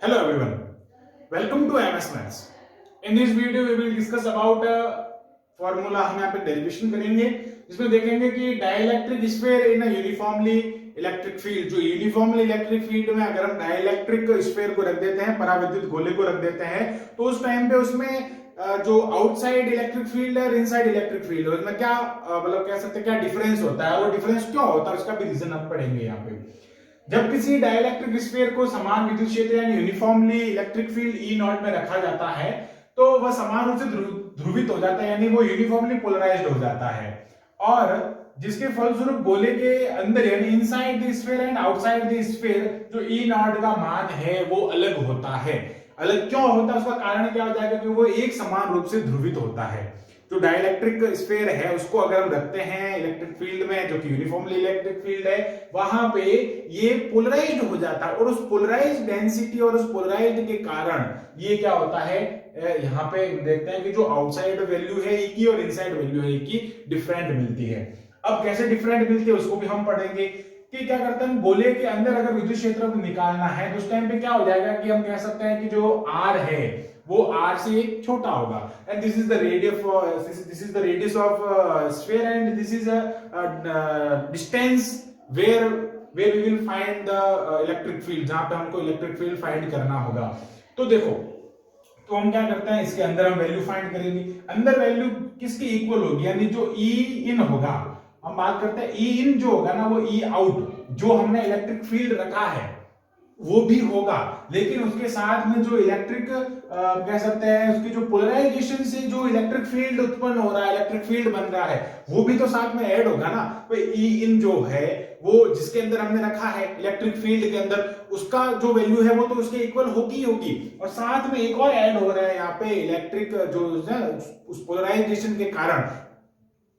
Hello everyone, welcome to MS Maths. In this video we will discuss about formula. हम यहाँ पे derivation करेंगे जिसमें देखेंगे कि डाइलेक्ट्रिक स्फीयर इन यूनिफॉर्मली इलेक्ट्रिक फील्ड। जो यूनिफॉर्मली इलेक्ट्रिक फील्ड में अगर हम डाइलेक्ट्रिक स्फीयर को रख देते हैं, पराविद्युत गोले को रख देते हैं, तो उस टाइम पे उसमें जो आउटसाइड इलेक्ट्रिक फील्ड है और इनसाइड इलेक्ट्रिक फील्ड है उसमें क्या मतलब कह सकते हैं क्या डिफरेंस होता है, और डिफरेंस क्यों होता है उसका भी रीजन अब पढ़ेंगे यहाँ पे। जब किसी डाइलेक्ट्रिक स्फीयर को समान विद्युत क्षेत्र यानी uniformly electric field E not में रखा जाता है तो वह समान रूप से ध्रुवित हो जाता है, यानी वो यूनिफॉर्मली पोलराइज्ड हो जाता है, और जिसके फलस्वरूप गोले के अंदर यानी inside the sphere and outside the sphere जो ई नॉट का मान है वो अलग होता है। अलग क्यों होता है उसका कारण क्या हो जाएगा, क्योंकि वो एक समान रूप से ध्रुवित होता है। जो डाइलेक्ट्रिक स्फीयर है उसको अगर हम रखते हैं इलेक्ट्रिक फील्ड में जो कि यूनिफॉर्मली इलेक्ट्रिक फील्ड है, वहां पे ये पोलराइज्ड हो जाता है, और उस पोलराइज्ड डेंसिटी और उस पोलराइज्ड के कारण ये क्या होता है, यहाँ पे देखते हैं कि जो आउटसाइड वैल्यू है ई की और इनसाइड वैल्यू है ई की डिफरेंट मिलती है। अब कैसे डिफरेंट मिलती है उसको भी हम पढ़ेंगे कि क्या करते हैं, गोले के अंदर अगर विद्युत क्षेत्र को निकालना है तो उस टाइम पे क्या हो जाएगा कि हम कह सकते हैं कि जो आर है वो r से छोटा होगा, and this is the radius of sphere and this is a distance where we will find the electric field, जहां पे हमको इलेक्ट्रिक फील्ड फाइंड करना होगा। तो देखो, तो हम क्या करते हैं, इसके अंदर हम वैल्यू फाइंड करेंगे। अंदर वैल्यू किसकी इक्वल होगी, यानी जो ई इन होगा, हम बात करते हैं ई इन जो होगा ना वो ई आउट जो हमने इलेक्ट्रिक फील्ड रखा है वो भी होगा, लेकिन उसके साथ में जो इलेक्ट्रिक कह सकते हैं उसकी जो पोलराइजेशन से जो इलेक्ट्रिक फील्ड उत्पन्न हो रहा है, इलेक्ट्रिक फील्ड बन रहा है, वो भी तो साथ में ऐड होगा ना। तो ई इन जो है वो जिसके अंदर हमने रखा है इलेक्ट्रिक फील्ड के अंदर, उसका जो वैल्यू है वो तो उसके इक्वल होगी होगी, और साथ में एक और ऐड हो रहा है यहाँ पे इलेक्ट्रिक जो है उस पोलराइजेशन के कारण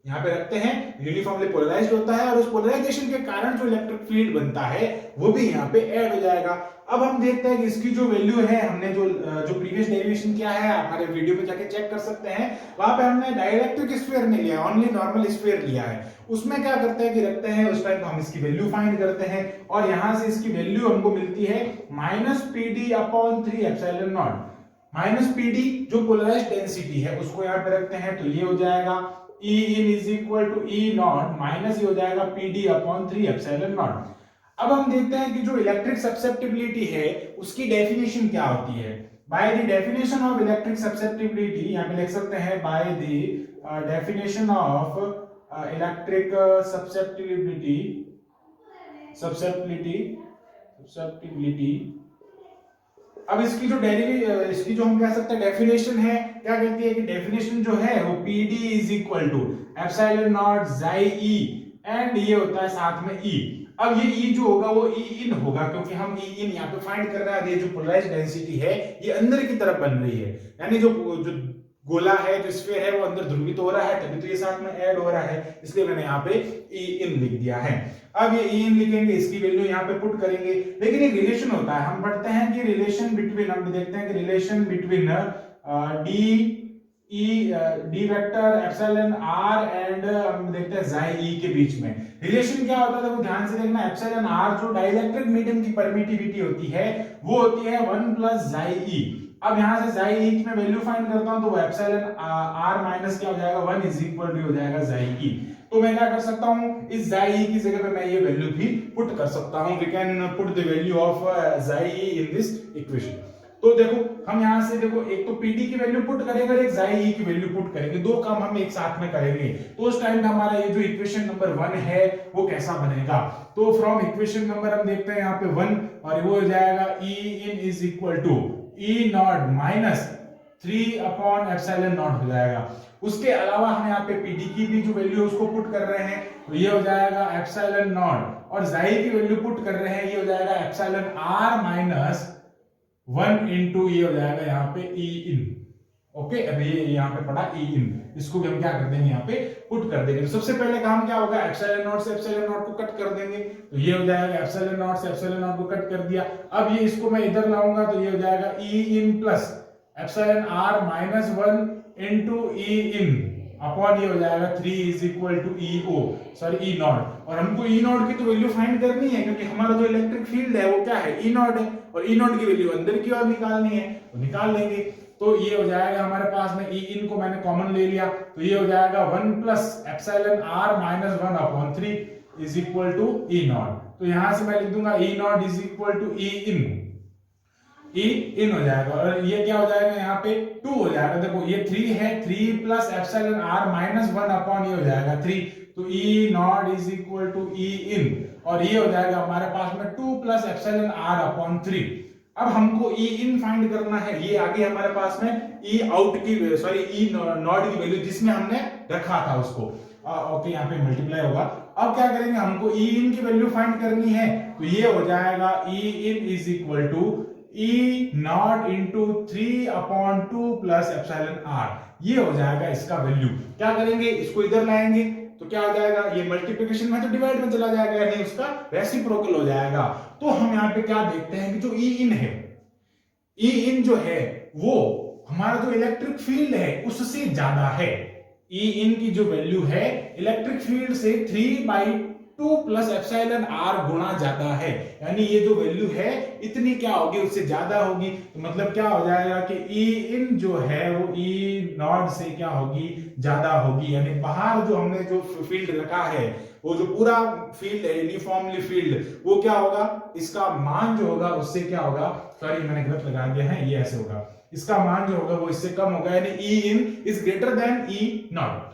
यहाँ पे रखते हैं यूनिफॉर्मली पोलराइज्ड होता है, और उस पोलराइजेशन के कारण जो इलेक्ट्रिक फील्ड बनता है वो भी यहाँ पे ऐड हो जाएगा। अब हम देखते हैं कि इसकी जो वैल्यू है, हमने जो प्रीवियस डेरिवेशन किया है हमारे वीडियो में जाके चेक कर सकते हैं, वहां पे हमने डाइलेक्ट्रिक स्फीयर नहीं लिया, ओनली नॉर्मल स्फीयर लिया है। उसमें क्या करते हैं कि रखते हैं उस टाइम हम इसकी वैल्यू फाइंड करते हैं, और यहां से इसकी वैल्यू हमको मिलती है -pd/3 माइनस पीडी जो पोलराइज्ड डेंसिटी है उसको यहाँ पे रखते हैं, तो ये हो जाएगा E in is equal to E not minus ये हो जाएगा PD/3 अब हम देखते हैं कि जो इलेक्ट्रिक ससेप्टिबिलिटी है उसकी डेफिनेशन क्या होती है। By the definition of electric susceptibility, यहाँ पे लिख सकते हैं by the definition of electric susceptibility. अब इसकी जो हम कह सकते हैं डेफिनेशन है, क्या कहती है कि डेफिनेशन जो है वो PD is equal to epsilon naught xi e, and ये होता है साथ में E। अब ये E जो होगा वो E इन होगा, क्योंकि हम E इन यहाँ पे फाइंड कर रहे हैं, ये जो पोलराइज्ड डेंसिटी है ये अंदर की तरफ बन रही है, यानी जो गोला है जो स्फीयर है वो अंदर ध्रुवित हो रहा है, तभी तो ये साथ में ऐड हो रहा है, इसलिए मैंने यहाँ पे E इन लिख दिया है। अब ये E इन लिखेंगे, इसकी वैल्यू यहाँ पे पुट करेंगे, लेकिन एक रिलेशन होता है, हम पढ़ते हैं कि रिलेशन बिटवीन, हम देखते हैं कि relation between D vector epsilon r and हम देखते हैं xi e के बीच में रिलेशन क्या होता है, तो ध्यान से देखना। एप्सिलॉन r जो डाइलेक्ट्रिक मीडियम की परमिटिविटी होती है वो होती है 1 + xi e। अब यहां से xi e की मैं वैल्यू फाइंड करता हूं, तो वो एप्सिलॉन r माइनस क्या हो जाएगा 1 इज इक्वल टू हो जाएगा xi e। तो मैं क्या कर सकता हूं, इस xi e की जगह पे मैं ये वैल्यू भी पुट कर सकता हूं। We can put the value of xi e in this equation. तो देखो हम यहां से देखो एक तो PD की वैल्यू पुट करेंगे और एक xi e की वैल्यू पुट करेंगे, दो काम हम एक साथ में करेंगे, तो उस टाइम हमारा ये जो इक्वेशन नंबर 1 है वो कैसा बनेगा। तो फ्रॉम इक्वेशन नंबर हम देखते हैं यहाँ पे 1, और वो हो जाएगा E in is equal to E not minus 3/ε0 हो जाएगा। उसके अलावा हम यहाँ पे PD की भी जो वैल्यू है उसको पुट कर रहे हैं, तो ये हो जाएगा ε0, और xi की वैल्यू पुट कर रहे हैं, ये हो जाएगा εr माइनस 1 इंटू ये हो जाएगा यहाँ पे E इन। ओके, अब ये यहाँ पे पड़ा E इन, इसको भी हम क्या कर देंगे यहाँ पे पुट कर देंगे। तो सबसे पहले काम क्या होगा, एप्सिलॉन से एप्सिलॉन को कट कर देंगे, तो ये हो जाएगा एप्सिलॉन से एप्सिलॉन को कट कर दिया। अब ये इसको मैं इधर लाऊंगा तो ये हो जाएगा E in plus epsilon r -1 into E in upon ये हो जाएगा 3 is equal to EO sorry E naught. और हमको E नॉट की तो वैल्यू फाइंड करनी है क्योंकि हमारा जो इलेक्ट्रिक फील्ड है वो क्या है, E नॉट है, और E नॉट की वैल्यू अंदर की ओर निकालनी है तो निकाल लेंगे। तो ये हो जाएगा हमारे पास में E इन को मैंने कॉमन ले लिया तो ये हो जाएगा 1 plus epsilon r minus 1 upon 3 is equal to E naught. तो यहां से मैं लिख दूंगा E naught is equal to E in हो जाएगा, और ये क्या हो जाएगा यहाँ पे 2 हो जाएगा। देखो ये 3 है, 3 plus epsilon r minus 1 upon ये हो जाएगा 3, तो E naught is equal to E in, और ये हो जाएगा हमारे पास में 2 प्लस एप्सिलॉन r अपॉन 3। अब हमको E इन फाइंड करना है, ये आगे हमारे पास में E आउट की सॉरी E नॉट की वैल्यू जिसमें हमने रखा था उसको, ओके यहाँ पे मल्टीप्लाई होगा। अब क्या करेंगे, हमको E इन की वैल्यू फाइंड करनी है तो ये हो जाएगा E in is equal to E naught into 3 upon 2 plus epsilon r, ये हो जाएगा इसका वैल्यू। क्या करेंगे, इसको इधर लाएंगे तो क्या हो जाएगा, ये मल्टीप्लिकेशन में तो डिवाइड में चला जाएगा, यानी उसका रेसिप्रोकल हो जाएगा। तो हम यहाँ पे क्या देखते हैं कि जो E इन है, E इन जो है वो हमारा जो इलेक्ट्रिक फील्ड है उससे ज्यादा है। E इन की जो वैल्यू है इलेक्ट्रिक फील्ड से 3/2 प्लस एप्सिलॉन r गुना ज्यादा है, यानी ये जो वैल्यू है इतनी क्या होगी, उससे ज्यादा होगी। तो मतलब क्या हो जाएगा कि E इन जो है वो E नॉट से क्या होगी, ज्यादा होगी, यानी बाहर जो हमने जो फील्ड रखा है वो जो पूरा फील्ड है यूनिफॉर्मली फील्ड, वो क्या होगा, इसका मान जो होगा उससे क्या होगा, सॉरी मैंने गलत लगा दिया है, ये ऐसे होगा, इसका मान जो होगा वो इससे कम होगा, यानी E in is greater than E not.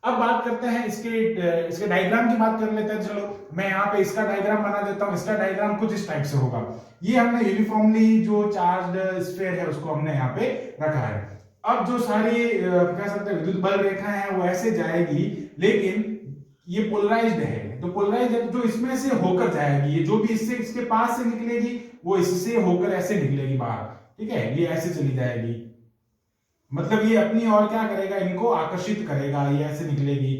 अब बात करते हैं इसके डायग्राम की बात कर लेते हैं। चलो मैं यहाँ पे इसका डायग्राम बना देता हूँ। इसका डायग्राम कुछ इस टाइप से होगा। ये हमने यूनिफॉर्मली जो चार्ज्ड स्फीयर है उसको हमने यहाँ पे रखा है। अब जो सारी कह सकते हैं विद्युत बल रेखाएं हैं वो ऐसे जाएगी, लेकिन ये पोलराइज्ड है, तो पोलराइज्ड है तो जो इसमें से होकर जाएगी, ये जो भी इससे इसके पास से निकलेगी वो इससे होकर ऐसे निकलेगी बाहर, ठीक है, ये ऐसे चली जाएगी, मतलब ये अपनी और क्या करेगा, इनको आकर्षित करेगा, ये ऐसे निकलेगी,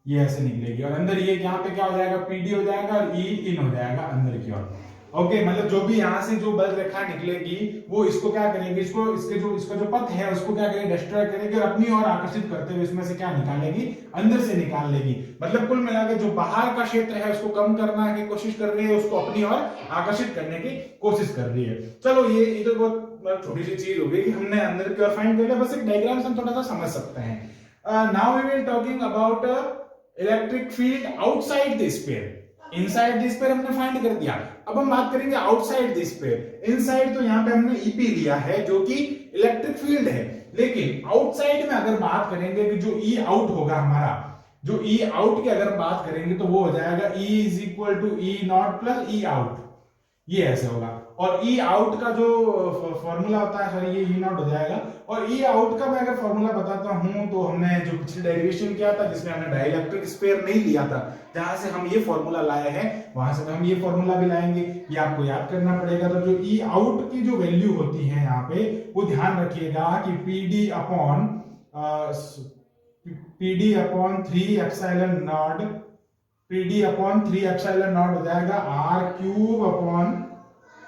ये ऐसे निकलेगी, और अंदर ये यहाँ पे क्या हो जाएगा, PD हो जाएगा और E इन हो जाएगा अंदर की ओर। ओके, मतलब जो भी यहाँ से जो बल रेखा निकलेगी वो इसको क्या करेगी, इसका जो पथ है उसको क्या करेगी, डिस्ट्रॉय करेगी और अपनी ओर आकर्षित करते हुए इसमें से क्या निकालेगी, अंदर से निकाल लेगी। मतलब कुल मिलाकर जो बाहर का क्षेत्र है उसको कम करना की कोशिश कर रही है, उसको अपनी ओर आकर्षित करने की कोशिश कर रही है। चलो ये इधर बहुत छोटी सी चीज हो गई कि हमने अंदर की ओर फाइंड कर लिया, बस एक डायग्राम से हम थोड़ा सा समझ सकते हैं। Now we will talking about electric field outside the sphere. Inside the sphere हमने फाइंड कर दिया, अब हम बात करेंगे आउटसाइड द स्फीयर। इनसाइड तो यहाँ पे हमने EP लिया है जो कि इलेक्ट्रिक फील्ड है, लेकिन आउटसाइड में अगर बात करेंगे कि जो E आउट होगा हमारा, जो E आउट की अगर बात करेंगे तो वो हो जाएगा E is equal to E naught plus E out, ये ऐसे होगा। और E आउट का जो फॉर्मूला होता है, सॉरी ये E नॉट हो जाएगा, और E आउट का मैं अगर फॉर्मूला बताता हूं तो हमने जो पिछले डेरिवेशन किया था जिसमें हमने डाइलेक्ट्रिक स्फीयर नहीं लिया था, जहां से हम ये फॉर्मूला लाए हैं वहां से हम ये फॉर्मूला भी लाएंगे, ये आपको याद करना पड़ेगा। तो जो E आउट की जो वैल्यू होती है यहाँ पे वो ध्यान रखिएगा कि PD upon 3 epsilon not, PD upon 3 epsilon not हो जाएगा R क्यूब अपॉन,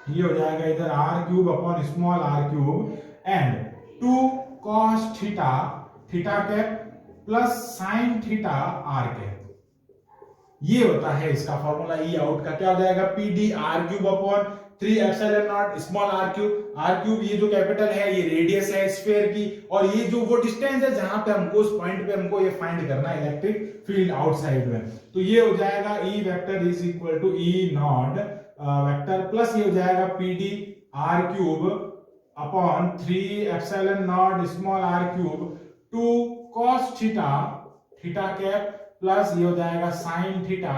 ये हो जाएगा इधर R cube upon small r cube and 2 cos theta theta cap plus sine theta r cap, ये होता है इसका फॉर्मूला E आउट का। क्या हो जाएगा, PD R cube upon 3 epsilon naught small r cube, ये जो कैपिटल है ये रेडियस है स्फीयर की, और ये जो वो डिस्टेंस है जहां पे हमको उस पॉइंट पे हमको ये फाइंड करना है इलेक्ट्रिक फील्ड आउटसाइड में, तो ये हो जाएगा E vector is equal to E naught vector plus ये हो जाएगा PD R cube upon 3 epsilon naught small r cube 2 cos theta theta cap plus ये हो जाएगा साइन थीटा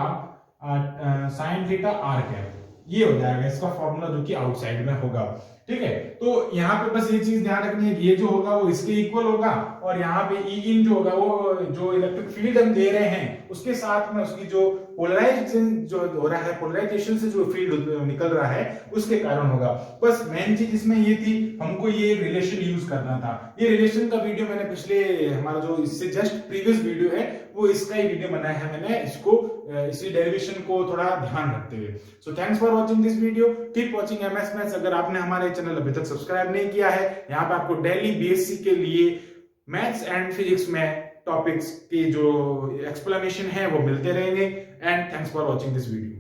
r कैप, ये हो जाएगा इसका फॉर्मूला जो कि आउटसाइड में होगा। ठीक है, तो यहाँ पे बस ये चीज ध्यान रखनी है कि ये जो होगा वो इसके इक्वल होगा, और यहाँ पे E इन जो होगा वो जो इलेक्ट्रिक फील्ड हम दे रहे हैं उसके साथ में उसकी जो पोलराइजेशन जो हो रहा है, पोलराइजेशन से जो फील्ड निकल रहा है उसके कारण होगा। बस मेन चीज इसमें ये थी, हमको ये रिलेशन यूज करना था। ये रिलेशन का वीडियो मैंने पिछले हमारा जो इससे जस्ट प्रीवियस वीडियो है वो इसका ही वीडियो बनाया है मैंने, इसको इसी डेरिवेशन को थोड़ा ध्यान रखते हुए। So thanks for watching this video, keep watching MS maths. अगर आपने हमारे चैनल अभी तक सब्सक्राइब नहीं किया है, यहाँ पे आपको डेली BSc के लिए मैथ्स एंड फिजिक्स में टॉपिक्स की जो एक्सप्लेनेशन है वो मिलते रहेंगे। And thanks for watching this video.